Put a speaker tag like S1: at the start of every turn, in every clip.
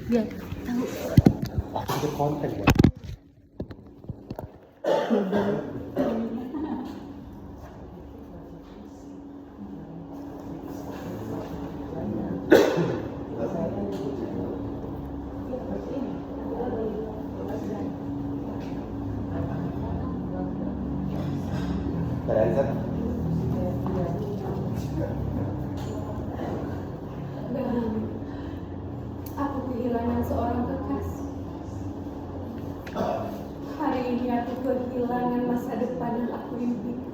S1: biar tahu.
S2: Itu konten ya.
S3: Aku kehilangan seorang kekasih. Hari ini aku kehilangan masa depan yang aku impikan.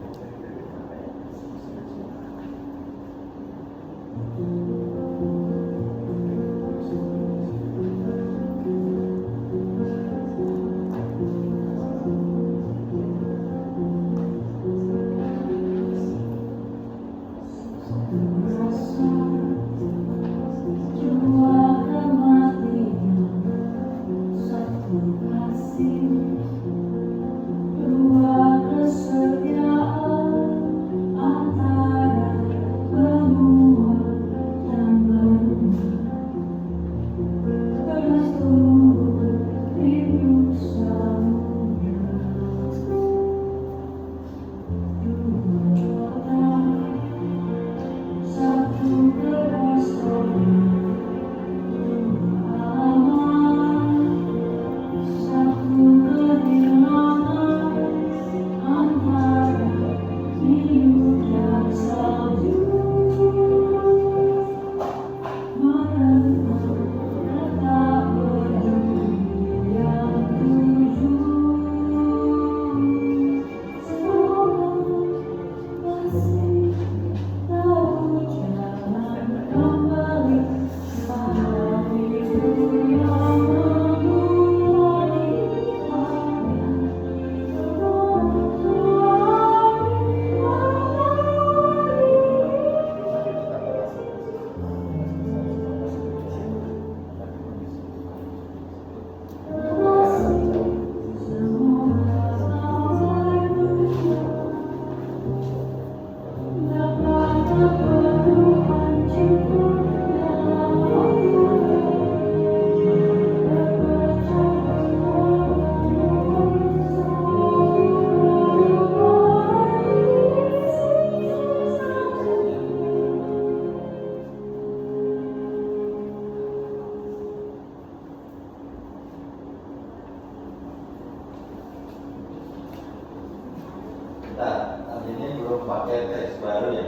S4: Nah, ini belum pakai teks baru ya?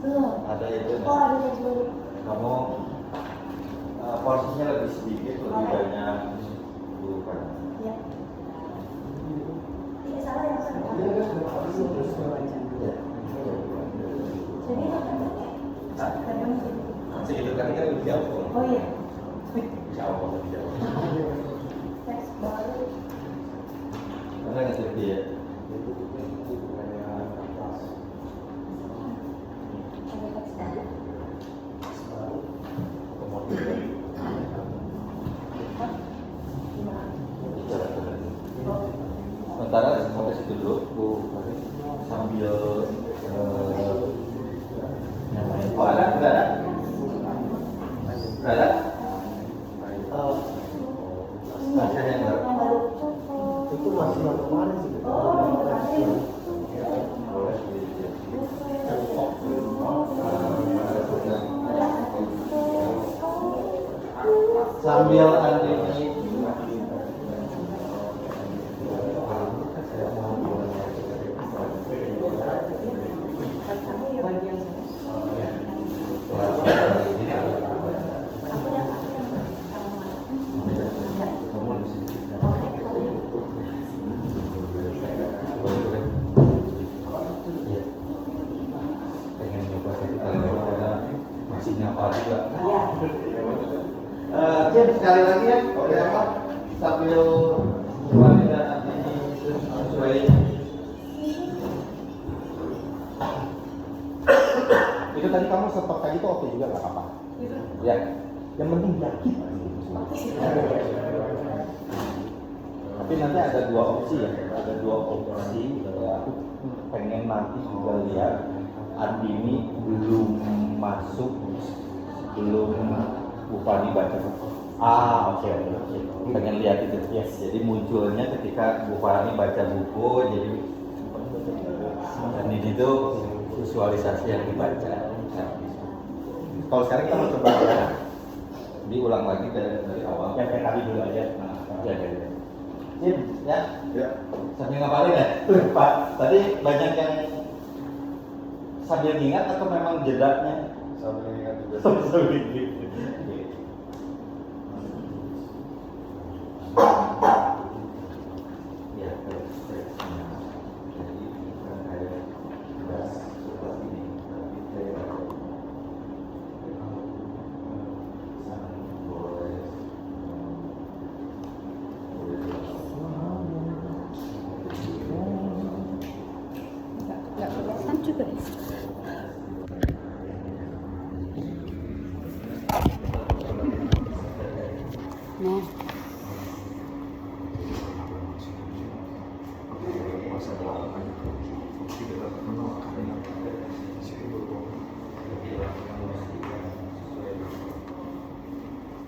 S1: Belum.
S4: Ada itu.
S1: Oh, ada teks baru.
S4: Kamu porsinya lebih sedikit, lebih banyak. Bukan.
S1: Ya. Tidak salah yang sana. Jadi
S4: Segitu kan lebih jauh.
S1: oh iya.
S4: Jauh lebih jauh.
S1: Teks baru.
S4: Karena nggak seperti ya. Sementara sampai situ dulu, Bu, sambil nyamain. Oh ada, udah ada, udah ada. Ada yang baru.
S2: Itu masih yang kemarin sih.
S4: Sambil ada ini. Masih nyapa juga. Jim sekali lagi ya, sambil kembali dan nanti sesuai. Itu tadi kamu setok kayak gitu oke juga nggak apa-apa. Ya, yang penting yakin. Tapi nanti ada dua opsi ya, ada dua opsi. Ya, aku pengen nanti juga lihat Andini belum masuk, belum Bu Fani baca Oke. Pengen lihat itu. Yes. Jadi munculnya ketika Bu Farani baca buku, jadi dan ini tuh visualisasi yang dibaca. Kalau sekarang kita mau coba ya, diulang lagi dari awal.
S2: Yang kayak tadi dulu aja.
S4: Ya. Sambil ngapalin ya? Pak, tadi banyak yang sambil ingat atau memang jedanya?
S5: Sambil ingat juga.
S4: Sambil ingat. Ya, terus. Jadi kita kayak sudah seperti ini, tapi kayak
S3: Nggak kelihatan juga ya. Nah,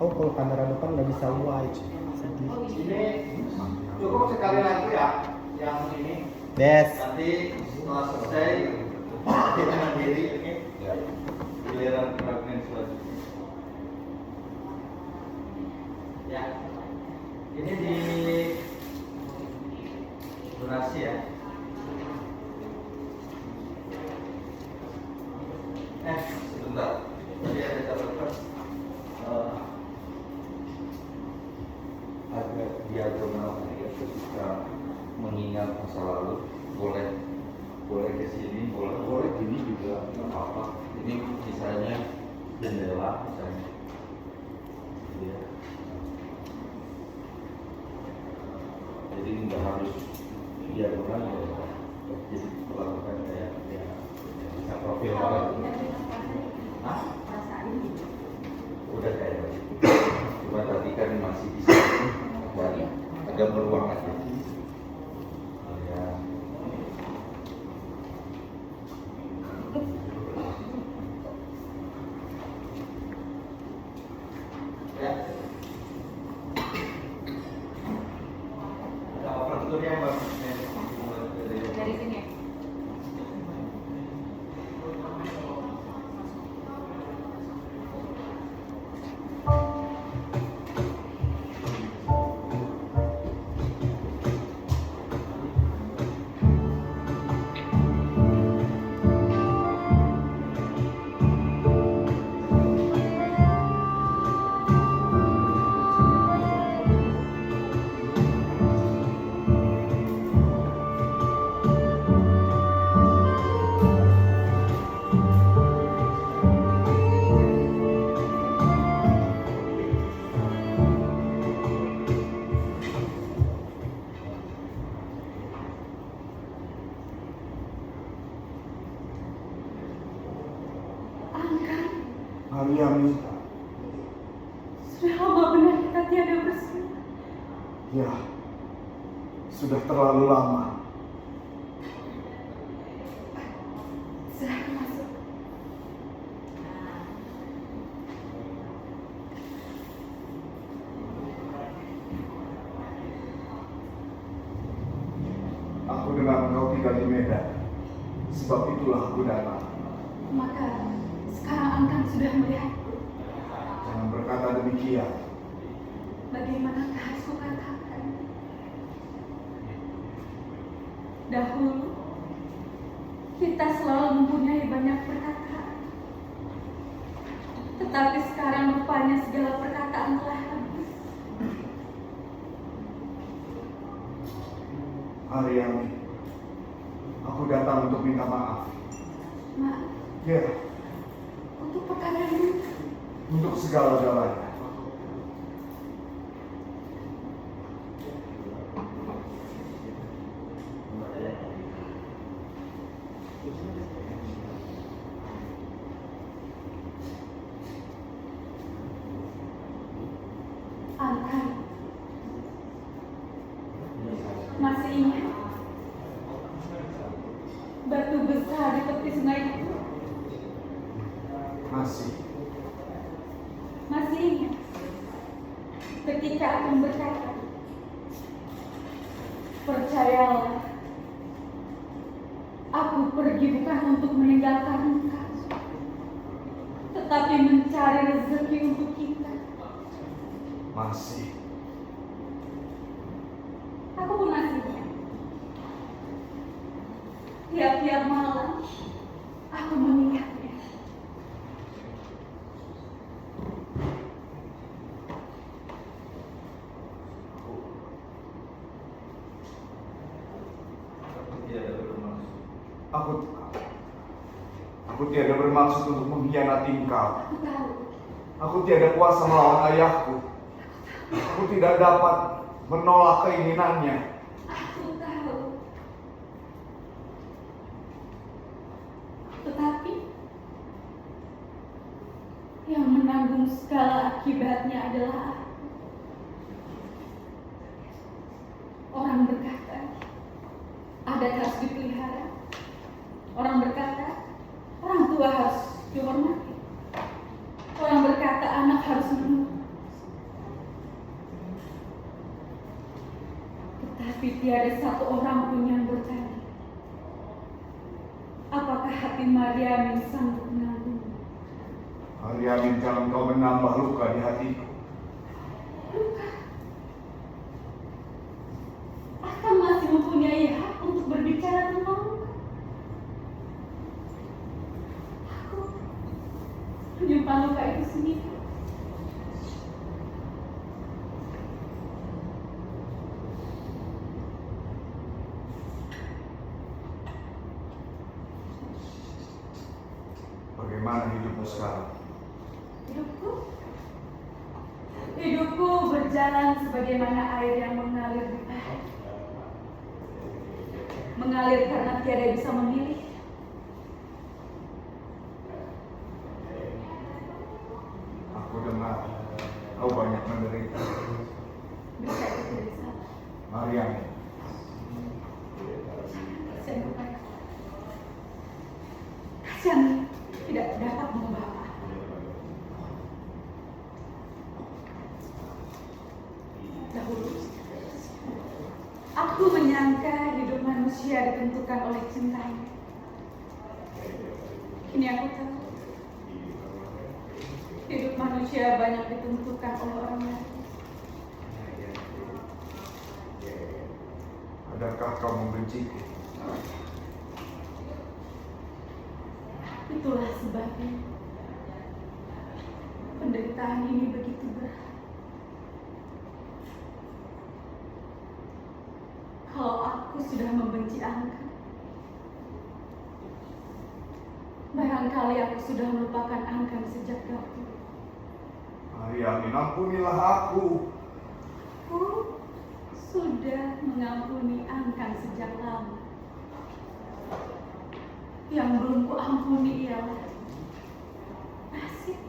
S2: Oh, kalau kamera depan nggak bisa wide. Sedih.
S4: ini cukup sekali lagi ya, yang ini.
S2: Des.
S4: Nanti setelah selesai kita mandiri, giliran fragmen selanjutnya. Ya, ini di durasi ya. Sebentar. Tadi ada catatan. Agak diagonal ya, ketika mengingat masa lalu, boleh ke sini, boleh gini juga nggak apa-apa. Ini misalnya jendela misalnya. Ya. Jadi nggak harus diagonal ya. Jadi melakukan kayak ya, bisa profil banget. Hah? Udah kayak gitu. Cuma tadi kan masih bisa dari agak meluang aja. Ya. Ya. Ada aparaturnya Mbak?
S3: dari sini ya.
S5: Mariami,
S3: Sudah lama benar kita tiada bersama.
S5: ya, sudah terlalu lama.
S3: Silahkan masuk.
S5: Aku dengar kau tinggal di Medan, sebab itulah aku datang.
S3: Maka sekarang Angkan sudah melihatku.
S5: Jangan berkata demikian.
S3: Bagaimana harus kukatakan? Dahulu kita selalu mempunyai banyak perkataan, tetapi sekarang rupanya segala perkataan telah habis.
S5: Mariami, aku datang untuk minta maaf.
S3: Maaf,
S5: Ya,
S3: untuk perkara ini.
S5: untuk segala-galanya.
S3: Angkan, masih ingat batu besar di tepi sungai itu?
S5: Masih.
S3: Masih ingat ketika aku berkata, percayalah, aku pergi bukan untuk meninggalkan engkau, tetapi mencari rezeki untuk kita.
S5: Masih.
S3: Aku pun masih ingat. Tiap-tiap malam, aku mengingatnya.
S5: Aku tiada bermaksud untuk mengkhianati engkau.
S3: Aku tahu.
S5: Aku tiada kuasa melawan ayahku. Aku tidak dapat menolak keinginannya.
S3: Aku tahu. Tetapi yang menanggung segala akibatnya adalah aku. Orang berkata, adat harus dipelihara. Orang berkata, orang tua harus dihormati. Orang berkata, anak harus menurut. Tetapi tiada satu orang pun yang bertanya, apakah hati Mariamin sanggup menanggungnya?
S5: Mariamin, jangan kau menambah luka di hatiku.
S3: Luka? Akan masih mempunyai hak untuk berbicara tentang luka. Aku menyimpan luka itu sendiri.
S5: Bagaimana hidupmu sekarang?
S3: Hidupku berjalan sebagaimana air yang mengalir di parit. Mengalir karena tiada bisa memilih.
S5: Aku dengar kau banyak menderita.
S3: Bisa itu dari sana.
S5: Mariamin,
S3: Kasihan bukan? Kasihan tidak dapat mengubah apa. Dahulu, aku menyangka hidup manusia ditentukan oleh cintanya. Kini aku tahu, hidup manusia banyak ditentukan oleh orang lain.
S5: adakah kau membenciku?
S3: Itulah sebabnya penderitaan ini begitu berat. Kalau aku sudah membenci Angka, barangkali aku sudah melupakan Angka sejak dahulu.
S5: Mariamin, ampunilah aku.
S3: Aku sudah mengampuni Angka sejak lama. Yang belum kuampuni ialah nasib.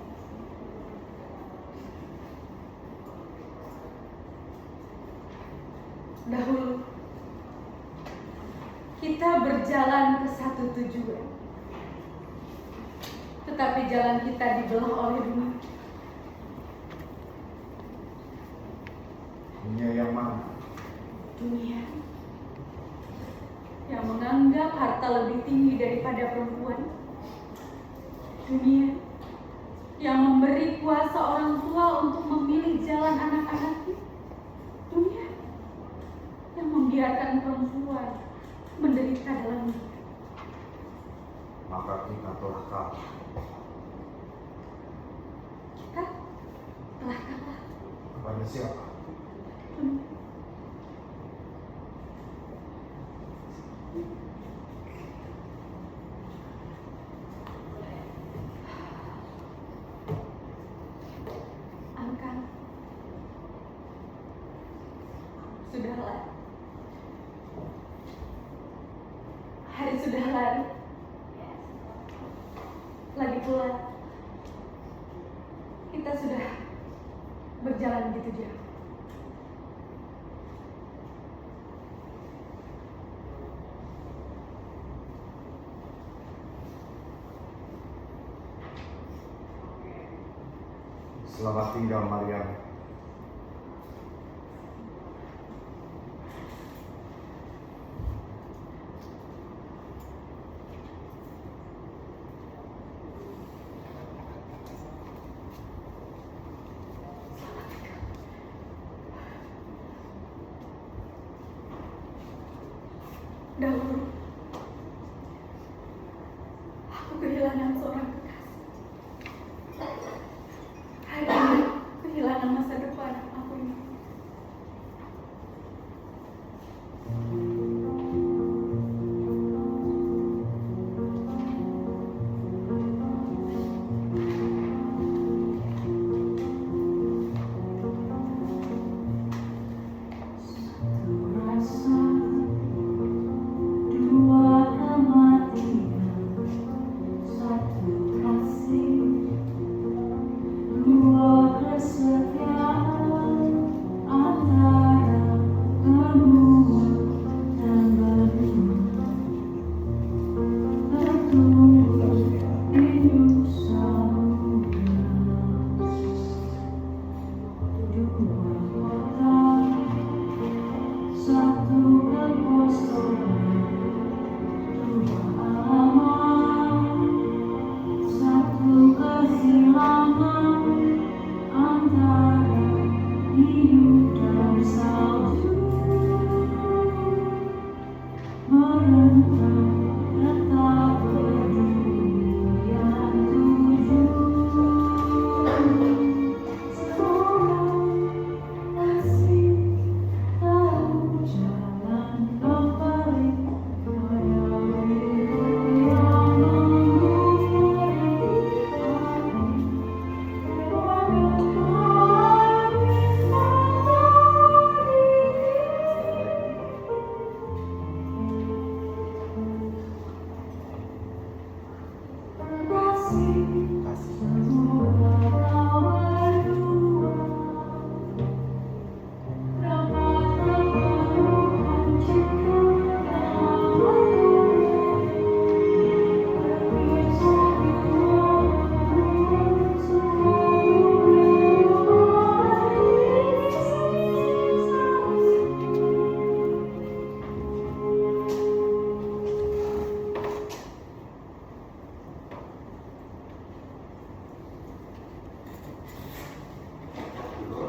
S3: Dahulu kita berjalan ke satu tujuan, tetapi jalan kita dibelah oleh dunia.
S5: Dunia yang mana?
S3: Dunia yang menganggap harta lebih tinggi daripada perempuan. Dunia yang memberi kuasa orang tua untuk memilih jalan anak-anaknya. Dunia yang membiarkan perempuan menderita dalam dunia.
S5: Maka kita telah kalah.
S3: Kita telah kalah.
S5: Kepada siapa?
S3: Dunia. Angka, sudahlah. Hari sudah lari. Lagi pula, kita sudah berjalan begitu jauh.
S5: Selamat tinggal, Mariam.
S3: dahulu aku kehilangan seorang kekasih. Hari ini kehilangan masa depan aku ini.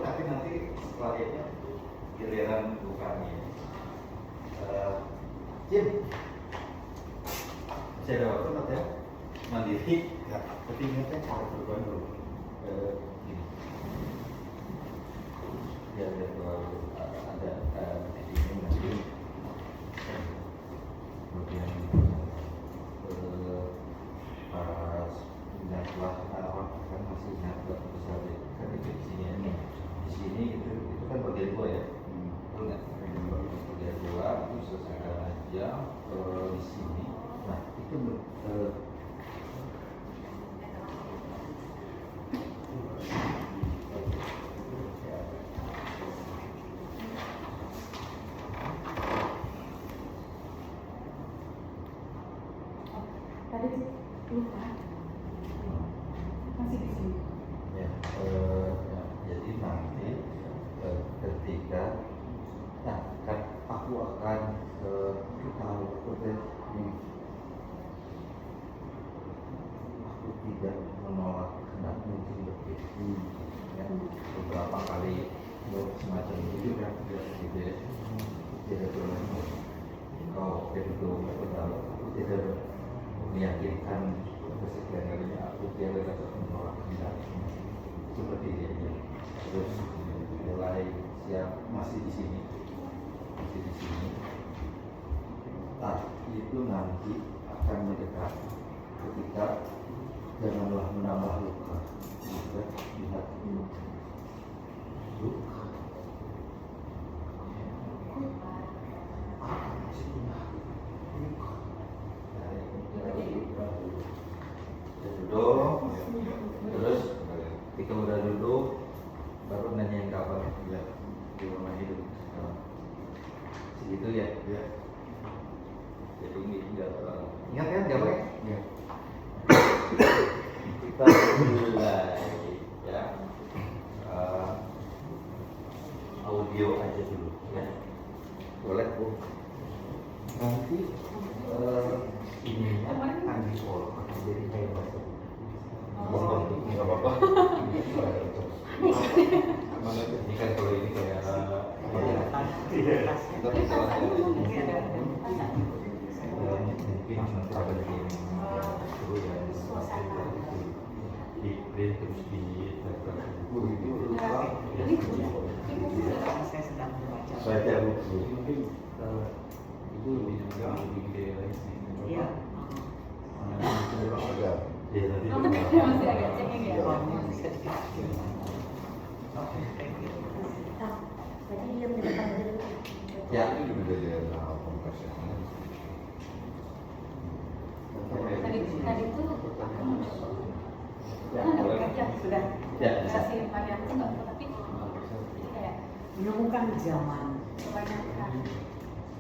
S4: Tapi nanti setelah itu giliran bukannya. Jim, saya ada waktu nggak ya? Mandiri, ya. Tapi ingatnya harus berdoa dulu. Gini. Ya, ada ini nanti. Kemudian pas ingatlah orang kan masih ingat besar kan di sini ini. Di sini itu kan bagian gua ya. Betul nggak? Bagian gua itu selesaikan aja di sini. Nah itu
S3: Tadi lupa. Masih di sini.
S4: ya, jadi nanti ketika nah kan aku akan tahu aku tidak menolak kehendak mungkin lebih ya, beberapa kali semacam itu kan tidak tidak boleh kau itu aku tidak meyakinkan kesekian kalinya aku tidak dapat menolak kehendak seperti ini. Terus mulai siap masih di sini. Tapi itu nanti akan mendekat ketika janganlah menambah luka di hati luka. Duduk, terus ketika udah duduk baru nanya yang kapan ya di rumah hidup segitu ya. Jadi nggak terlalu ingat kan jawabnya ya. Kita mulai ya audio aja dulu ya, boleh Bu. Nanti ininya Andi Pol akan jadi kayak bahasa nggak apa-apa. Mana ini kan kalau ini kayak mungkin apa jadi seru ya di print terus di
S6: Saya sedang membaca.
S4: baca buku.
S7: Mungkin itu lebih gede lagi sih.
S6: Iya.
S7: Agak.
S4: Ya nanti
S3: Kamu kan masih agak cengeng ya.
S6: Bisa dikasih. Oke, thank you.
S1: Nah, berarti dia mendekat dulu.
S4: ya.
S3: Tadi tuh
S4: Ya,
S3: kan
S4: boleh.
S3: kerja sudah
S4: Ya, bisa.
S3: kasih banyak tuh nggak tapi jadi kayak
S6: Menemukan zaman.
S3: kebanyakan.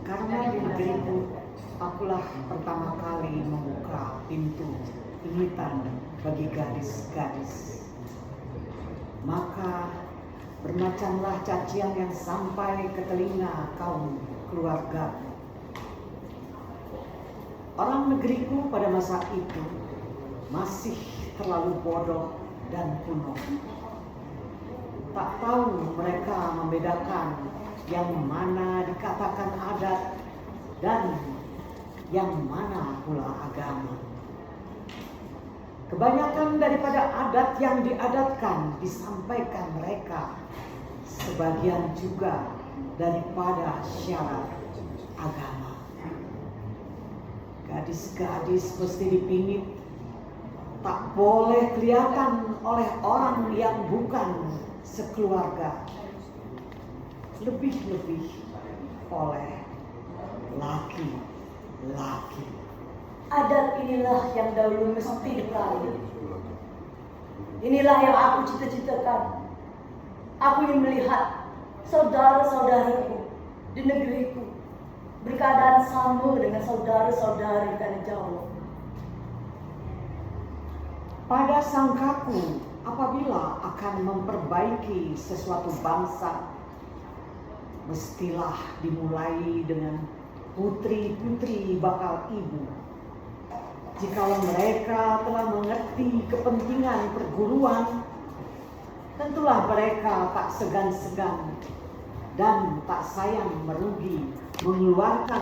S6: Karena di negeriku, akulah pertama kali membuka pintu ingitan bagi gadis-gadis. Maka bermacamlah cacian yang sampai ke telinga kaum keluarga. Orang negeriku pada masa itu masih terlalu bodoh dan kuno. Tak tahu mereka membedakan yang mana dikatakan adat dan yang mana pula agama. Kebanyakan daripada adat yang diadatkan disampaikan mereka, sebagian juga daripada syarat agama. Gadis-gadis mesti dipingit, tak boleh kelihatan oleh orang yang bukan sekeluarga, lebih-lebih oleh laki-laki.
S1: Adat inilah yang dahulu mesti dipelajari. Inilah yang aku cita-citakan. Aku ingin melihat saudara-saudaraku di negeriku berkeadaan sama dengan saudara-saudara di tanah Jawa.
S6: Pada sangkaku, apabila akan memperbaiki sesuatu bangsa, mestilah dimulai dengan putri-putri bakal ibu. Jikalau mereka telah mengerti kepentingan perguruan, tentulah mereka tak segan-segan dan tak sayang merugi mengeluarkan